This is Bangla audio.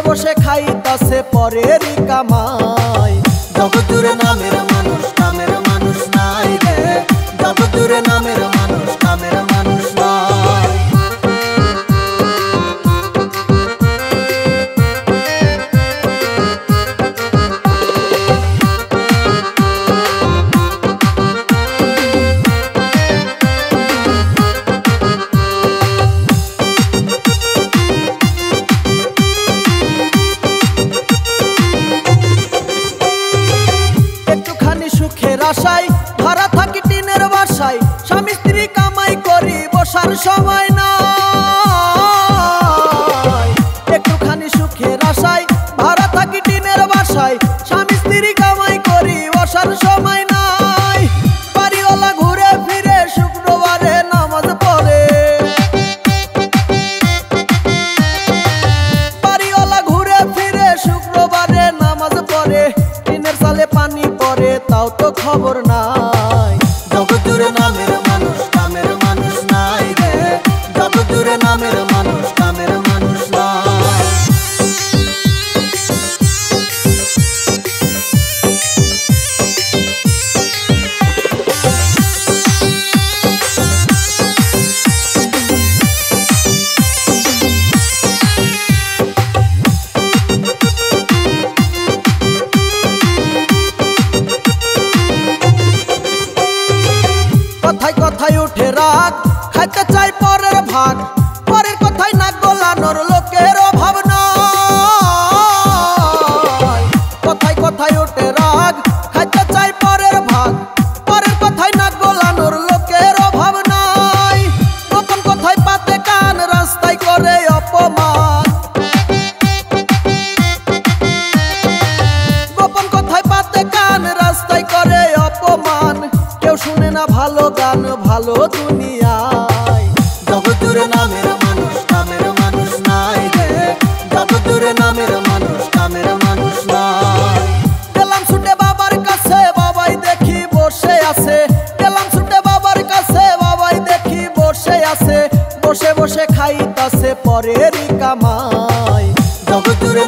বসে খাইতাছে পরেরই কামাই। জগৎজুড়ে নামের মানুষ, কামের মানুষ নাই রে। জগৎজুড়ে নামের মানুষ, কামের মানুষ নাই। সুখের আশায় ধরা থাকি টিনের বাসায়, স্বামী স্ত্রী কামাই করি বসার সময় নাই। একটুখানি সুখের আশায় ধরা থাকি টিনের বাসায়, স্বামী স্ত্রী কামাই করি বসার সময় নাই। বাড়িওয়ালা ঘুরে ফিরে শুক্রবারে নামাজ পড়ে, বাড়িওয়ালা ঘুরে ফিরে শুক্রবারে নামাজ পড়ে। টিনের চালে পানি পড়ে তাও তো খবর নাই। জগৎজুড়ে নামের মানুষ, কামের মানুষ নাই রে। জগৎজুড়ে নামের মানুষ, কামের মানুষ নাই। কথায় কথায় উঠে রাগ, খাইতে চাই পরের ভাগ। পরের কথায় নাক গলানোর লোকের অভাব নাই। কথায় কথায় উঠে রাগ, খাইতে চাই পরের ভাগ। পরের কথায় নাক গলানোর লোকের অভাব নাই। গোপন কথায় পাতে কান, রাস্তায় করে অপমান। গোপন কথায় পাতে কান, রাস্তায় করে অপমান। কেউ শুনে না ভালো গান, ভালো দুনিয়ায়। জগৎজুড়ে নামের মানুষ, কামের মানুষ নাই রে। জগৎজুড়ে নামের মানুষ, কামের মানুষ নাই। গেলাম ছুটে বাবার কাছে, বাবাই দেখি বসে আছে। গেলাম ছুটে বাবার কাছে, বাবাই দেখি বসে আছে। বসে বসে খাইতাছে পরেরই কামাই। জগৎজুড়ে